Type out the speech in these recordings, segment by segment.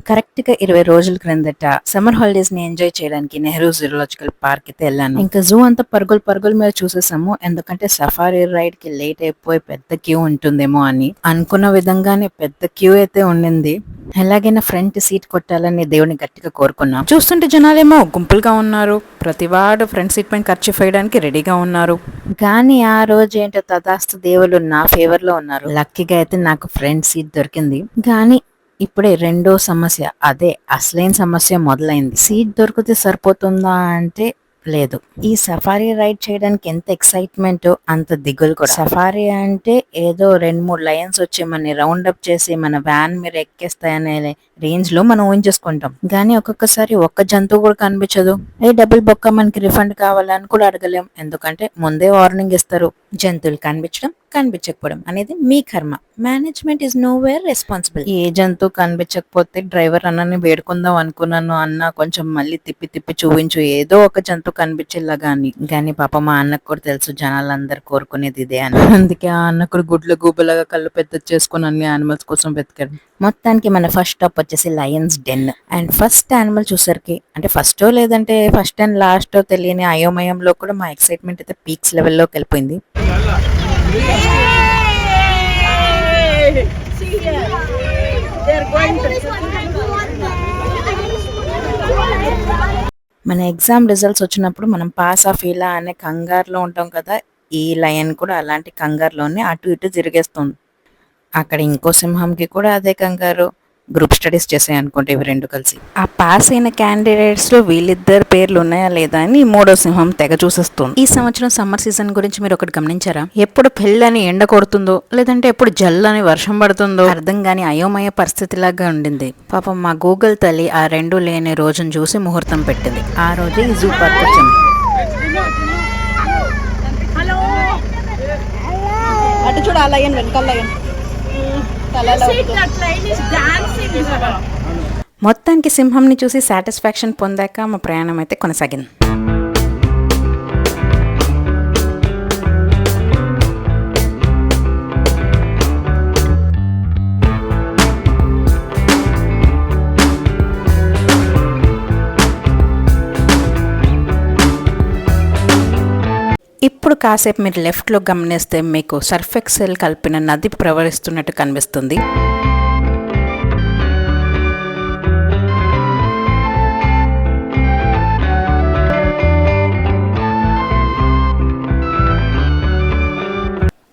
కరెక్ట్‌గా 20 రోజుల క్రిందట సమ్మర్ హాలిడేస్‌ని ఎంజాయ్ చేయడానికి నెహ్రూ జూలాజికల్ పార్క్ అయితే వెళ్ళాను. ఇంకా జూ అంతా పరుగులు పరుగుల మీద చూసేసాము. ఎందుకంటే సఫారీ రైడ్‌కి లేట్ అయిపోయి పెద్ద క్యూ ఉంటుందేమో అని. అనుకున్న విధంగానే పెద్ద క్యూ అయితే ఉండింది. ఎలాగైనా ఫ్రంట్ సీట్ కొట్టాలని దేవుడిని గట్టిగా కోరుకున్నాం. చూస్తుంటే జనాలేమో గుంపులుగా ఉన్నారు. ప్రతివాడు ఫ్రంట్ సీట్ పైన ఖర్చు వేయడానికి రెడీగా ఉన్నారు. కానీ ఆ రోజు ఏంటో తదాస్తు దేవుళ్ళు నా ఫేవర్‌లో ఉన్నారు. లక్కీగా అయితే నాకు ఫ్రంట్ సీట్ దొరికింది. కానీ ఇప్పుడే రెండో సమస్య, అదే అసలైన సమస్య మొదలైంది. సీట్ దొరికితే సరిపోతుందా అంటే లేదు. ఈ సఫారీ రైడ్ చేయడానికి ఎంత ఎక్సైట్మెంట్ అంత దిగులు కూడా. సఫారీ అంటే ఏదో 2-3 లయన్స్ వచ్చి మన రౌండ్ అప్ చేసి మన వ్యాన్ మీద ఎక్కేస్తాయనే రేంజ్ లో మనం ఊహించేసుకుంటాం. కానీ ఒక్కొక్కసారి ఒక్క జంతువు కూడా కనిపించదు. డబ్బులు బొక్క మనకి రిఫండ్ కావాలని కూడా అడగలేం. ఎందుకంటే ముందే వార్నింగ్ ఇస్తారు, జంతువులు కనిపించడం కనిపించకపోవడం అనేది మీ కర్మ. Management is no where responsible. ఏ జంతువు కనిపించకపోతే డ్రైవర్ అన్నని వేడుకుందాం అనుకున్నాను. అన్న కొంచెం మళ్ళీ తిప్పి తిప్పి చూపించు, ఏదో ఒక జంతువు కనిపించేలాగా అని. కానీ పాప మా అన్నకు కూడా తెలుసు జనాలందరూ కోరుకునేది ఇదే అని. అందుకే ఆ అన్న కూడా గుడ్ల గూబలాగా కళ్ళు పెద్ద చేసుకుని అన్ని యానిమల్స్ కోసం వెతికాడు. మొత్తానికి మన ఫస్ట్ స్టాప్ వచ్చేసి lion's den. And first animal చూసరికి అంటే ఫస్టో లేదంటే ఫస్ట్ అండ్ లాస్టో తెలియని అయోమయంలో కూడా మా ఎక్సైట్మెంట్ అయితే పీక్స్ లెవెల్లోకి వెళ్ళిపోయింది. మన ఎగ్జామ్ రిజల్ట్స్ వచ్చినప్పుడు మనం పాస్ ఆఫ్ ఇలా అనే కంగారులో ఉంటాం కదా, ఈ లయన్ కూడా అలాంటి కంగారులోనే అటు ఇటు తిరిగేస్తుంది. అక్కడ ఇంకో సింహంకి కూడా అదే కంగారు. గ్రూప్ స్టడీస్ చేసాయి అనుకుంటే ఇవి రెండు కలిసి. ఆ పాస్ అయిన క్యాండిడేట్స్ లో వీళ్ళిద్దరు పేర్లు ఉన్నాయా లేదా అని మూడో సింహం తెగ చూసేస్తుంది. ఈ సంవత్సరం సమ్మర్ సీజన్ గురించి మీరు ఒకటి గమనించారా? ఎప్పుడు పెళ్ళని ఎండ కొడుతుందో లేదంటే ఎప్పుడు జల్లని వర్షం పడుతుందో అర్థం కాని అయోమయ పరిస్థితిలాగా ఉండింది. పాపం మా గూగుల్ తల్లి ఆ రెండు లేని రోజును చూసి ముహూర్తం పెట్టింది. ఆ రోజే ఈ జూ పార్క్ వచ్చింది. అటు చూడ లయన్ వెనకాల లయన్. మొత్తానికి సింహంని చూసి సాటిస్ఫాక్షన్ పొందాక మా ప్రయాణం అయితే కొనసాగింది. ఇప్పుడు కాసేపు మీరు లెఫ్ట్లో గమనిస్తే మీకు సర్ఫ్ ఎక్సెల్ కలిపిన నది ప్రవహిస్తున్నట్టు కనిపిస్తుంది.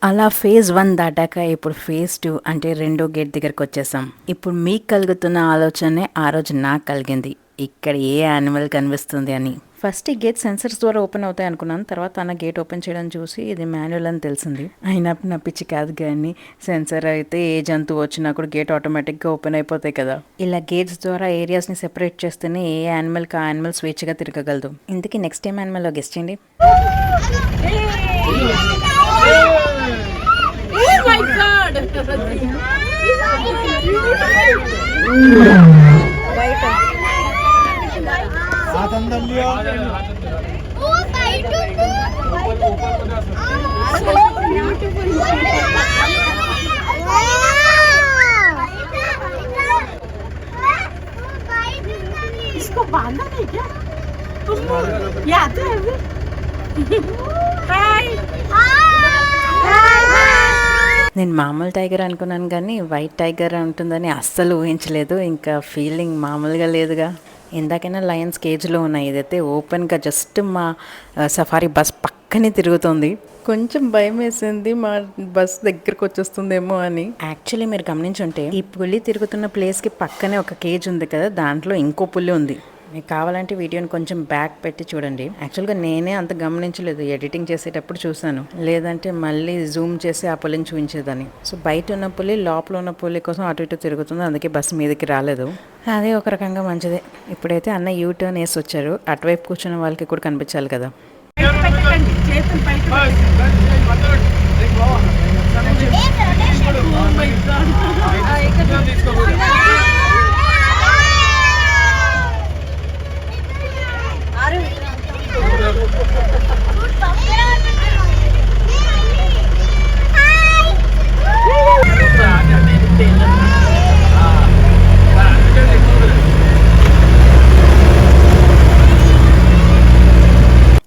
అలా ఫేజ్ 1 దాటాక ఇప్పుడు ఫేజ్ 2 అంటే రెండో గేట్ దగ్గరకు వచ్చేసాం. ఇప్పుడు మీకు కలుగుతున్న ఆలోచనే ఆ రోజు నాకు కలిగింది, ఇక్కడ ఏ యానిమల్ కనిపిస్తుంది అని. ఫస్ట్ ఈ గేట్ సెన్సర్స్ ద్వారా ఓపెన్ అవుతాయి అనుకున్నాను. తర్వాత అన్న గేట్ ఓపెన్ చేయడం చూసి ఇది మాన్యువల్ అని తెలిసింది. అయినా నా పిచ్చి కాదు, కానీ సెన్సర్ అయితే ఏ జంతువు వచ్చినా కూడా గేట్ ఆటోమేటిక్గా ఓపెన్ అయిపోతాయి కదా. ఇలా గేట్స్ ద్వారా ఏరియాస్ని సెపరేట్ చేస్తేనే ఏ యానిమల్కి ఆ యానిమల్ స్వేచ్ఛగా తిరగగలదు. ఇందుకే నెక్స్ట్ టైం యానిమల్లో గెస్ట్ చేయండి. इसको बांधा नहीं क्या? याद है? हाय నేను మామూలు టైగర్ అనుకున్నాను కానీ వైట్ టైగర్ ఉంటుందని అస్సలు ఊహించలేదు. ఇంకా ఫీలింగ్ మామూలుగా లేదుగా. ఇందాకైనా లయన్స్ కేజ్లో ఉన్నాయి, ఇదైతే ఓపెన్గా జస్ట్ మా సఫారీ బస్ పక్కనే తిరుగుతుంది. కొంచెం భయం వేసింది మా బస్ దగ్గరకు వచ్చేస్తుందేమో అని. యాక్చువల్లీ మీరు గమనించుంటే ఈ పులి తిరుగుతున్న ప్లేస్కి పక్కనే ఒక కేజ్ ఉంది కదా, దాంట్లో ఇంకో పులి ఉంది. మీకు కావాలంటే వీడియోని కొంచెం బ్యాక్ పెట్టి చూడండి. యాక్చువల్గా నేనే అంత గమనించలేదు, ఎడిటింగ్ చేసేటప్పుడు చూసాను, లేదంటే మళ్ళీ జూమ్ చేసి ఆ పులిని చూపించేదని. సో బయట ఉన్న పులి లోపల ఉన్న పులి కోసం అటు ఇటు తిరుగుతుంది, అందుకే బస్సు మీదకి రాలేదు. అదే ఒక రకంగా మంచిదే. ఇప్పుడైతే అన్న యూటర్న్ వేసి వచ్చారు, అటువైపు కూర్చున్న వాళ్ళకి కూడా కనిపించాలి కదా. చేతులు పైకి Oh my God.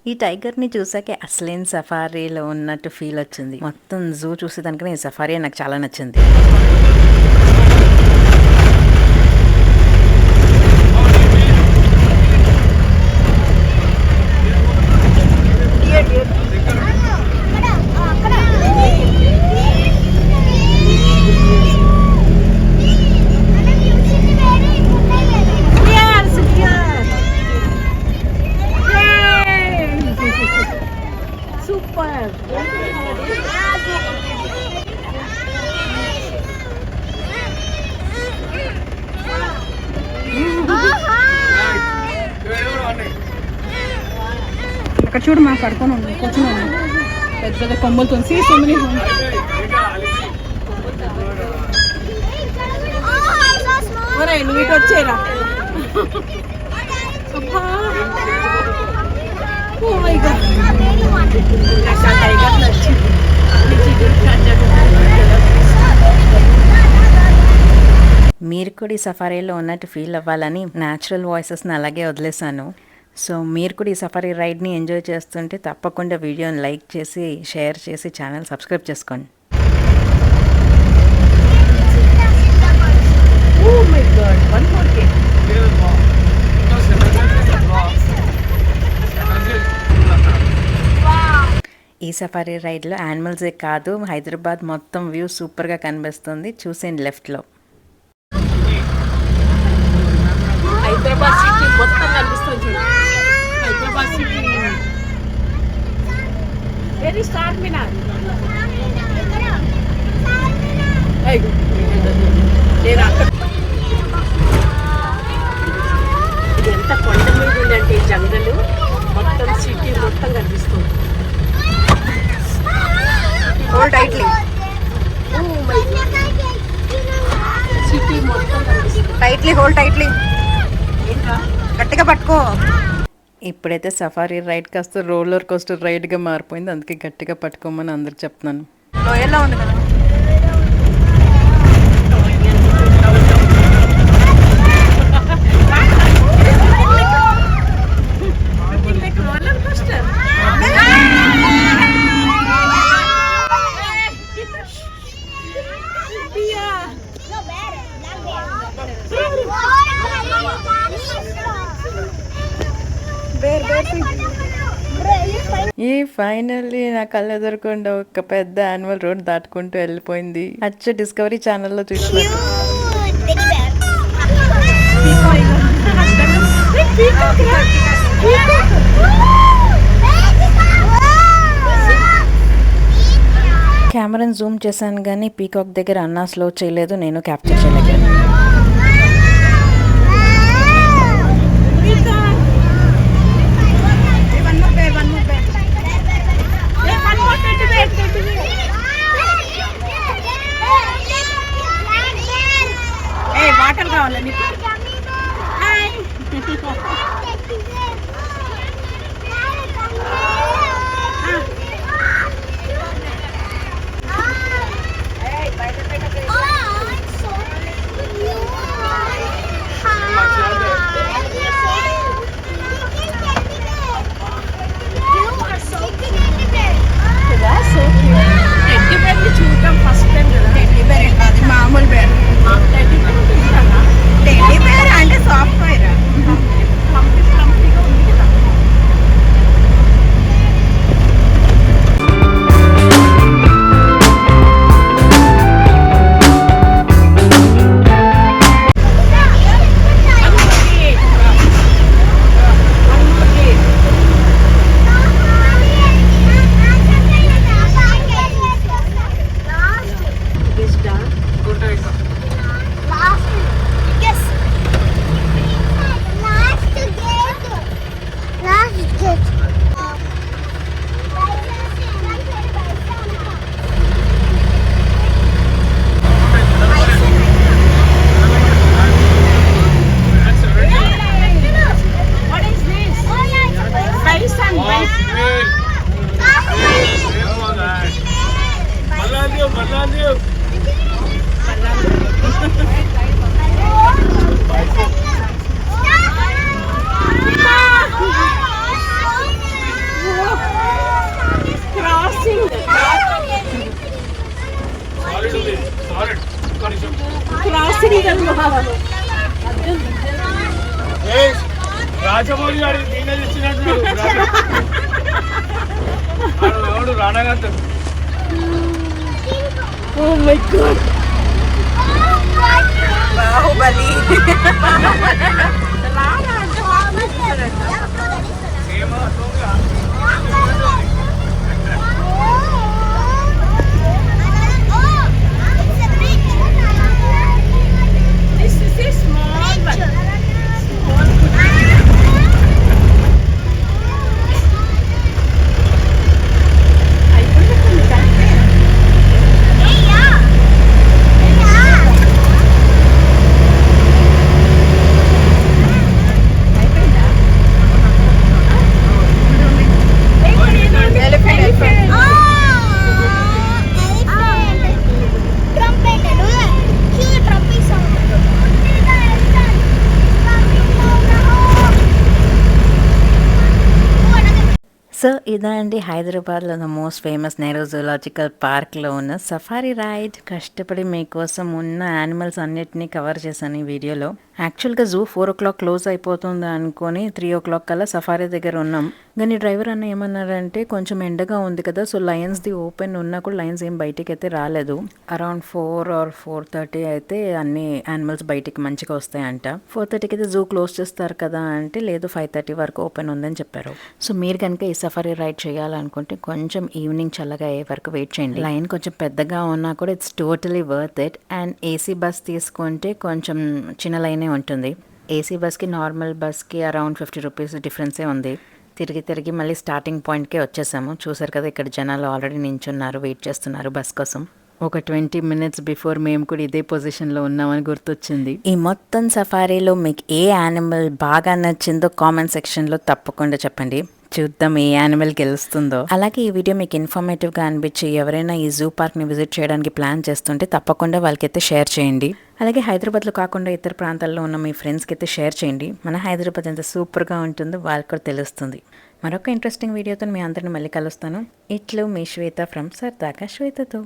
ఈ టైగర్ ని చూసాకే అసలేం సఫారీలో ఉన్నట్టు ఫీల్ వచ్చింది. మొత్తం జూ చూసేదానికనే ఈ సఫారీ నాకు చాలా నచ్చింది. అక్కడ చూడు మా పడుకొని ఉంది కూర్చుని ఉంది పెద్ద పెద్ద కొమ్మలతో నువ్వు ఇటు వచ్చేరా మీరు కూడా ఈ సఫారీలో ఉన్నట్టు ఫీల్ అవ్వాలని న్యాచురల్ వాయిసెస్ని అలాగే వదిలేసాను. సో మీరు కూడా ఈ సఫారీ రైడ్ని ఎంజాయ్ చేస్తుంటే తప్పకుండా వీడియోని లైక్ చేసి షేర్ చేసి ఛానల్ సబ్స్క్రైబ్ చేసుకోండి. ఈ సఫారీ రైడ్లో యానిమల్సే కాదు హైదరాబాద్ మొత్తం వ్యూ సూపర్గా కనిపిస్తుంది. చూసేయండి లెఫ్ట్లో. హైదరాబాద్ సిటీ మొత్తం కనిపిస్తుంది. హైదరాబాద్ సిటీ వెరీ స్టార్ మినార్ ఇది ఎంత కొండ మీద ఉందంటే ఈ జంగలు మొత్తం సిటీ మొత్తం కనిపిస్తుంది. Hold tightly. సిటీ మొత్తం కనిపిస్తుంది. Tightly hold tightly. గట్టిగా పట్టుకో. ఇప్పుడైతే సఫారీ రైడ్ కాస్త రోలర్ కోస్టర్ రైడ్గా మారిపోయింది. అందుకే గట్టిగా పట్టుకోమని అందరికి చెప్తున్నాను. లోయల్లో ఉంది కదా. ఈ ఫైనల్లీ నా కళ్ళు ఎదురకుండా ఒక పెద్ద యాన్యువల్ రోడ్ దాటుకుంటూ వెళ్ళిపోయింది. అచ్చ డిస్కవరీ ఛానల్లో చూసినట్టు. కెమెరాని జూమ్ చేశాను కానీ పీకాక్ దగ్గర అన్నా స్లో చేయలేదు, నేను క్యాప్చర్ చేయలేకపోయాను. వాటర్ కావాలి నీకు. క్రాసింగ్ రాజమౌళి గారి దీన్ని ఇచ్చినట్టు రానగంట. Oh my god Baahubali so ఇదండి హైదరాబాద్లో ఉన్న మోస్ట్ ఫేమస్ నెహ్రూ జూలాజికల్ పార్క్లో ఉన్న సఫారీ రైడ్. కష్టపడి మీకోసం ఉన్న యానిమల్స్ అన్నిటినీ కవర్ చేశాను ఈ వీడియోలో. యాక్చువల్గా జూ 4 o'clock క్లోజ్ అయిపోతుంది అనుకొని 3 o'clock కల్లా సఫారీ దగ్గర ఉన్నాం. కానీ డ్రైవర్ అన్న ఏమన్నారంటే కొంచెం ఎండగా ఉంది కదా, సో లయన్స్ది ఓపెన్ ఉన్నా కూడా లయన్స్ ఏం బయటికి అయితే రాలేదు. అరౌండ్ 4 or 4:30 అయితే అన్ని యానిమల్స్ బయటికి మంచిగా వస్తాయంట. 4:30కి అయితే జూ క్లోజ్ చేస్తారు కదా అంటే లేదు 5:30 వరకు ఓపెన్ ఉందని చెప్పారు. సో మీరు కనుక ఈ సఫారీ రైడ్ చేయాలనుకుంటే కొంచెం ఈవినింగ్ చల్లగా అయ్యే వరకు వెయిట్ చేయండి. లైన్ కొంచెం పెద్దగా ఉన్నా కూడా it's totally worth it. And AC bus తీసుకుంటే కొంచెం చిన్న లైనే ఉంటుంది. ఏసీ బస్కి నార్మల్ బస్కి అరౌండ్ 50 రూపీస్ డిఫరెన్సే ఉంది. తిరిగి మళ్ళీ స్టార్టింగ్ పాయింట్కే వచ్చేసాము. చూసారు కదా ఇక్కడ జనాలు ఆల్రెడీ నించున్నారు, వెయిట్ చేస్తున్నారు బస్ కోసం. ఒక 20 minutes బిఫోర్ మేము కూడా ఇదే పొజిషన్లో ఉన్నామని గుర్తొచ్చింది. ఈ మొత్తం సఫారీలో మీకు ఏ యానిమల్ బాగా నచ్చిందో కామెంట్ సెక్షన్లో తప్పకుండా చెప్పండి. చూద్దాం ఏ యానిమల్ గెలుస్తుందో. అలాగే ఈ వీడియో మీకు ఇన్ఫర్మేటివ్గా అనిపించి ఎవరైనా ఈ జూ పార్క్ని విజిట్ చేయడానికి ప్లాన్ చేస్తుంటే తప్పకుండా వాళ్ళకైతే షేర్ చేయండి. అలాగే హైదరాబాద్లో కాకుండా ఇతర ప్రాంతాల్లో ఉన్న మీ ఫ్రెండ్స్కి అయితే షేర్ చేయండి. మన హైదరాబాద్ ఎంత సూపర్గా ఉంటుందో వాళ్ళకి కూడా తెలుస్తుంది. మరొక ఇంట్రెస్టింగ్ వీడియోతో మీ అందరిని మళ్ళీ కలుస్తాను. ఇట్లు మీ శ్వేత ఫ్రమ్ సరదాగా శ్వేతతో.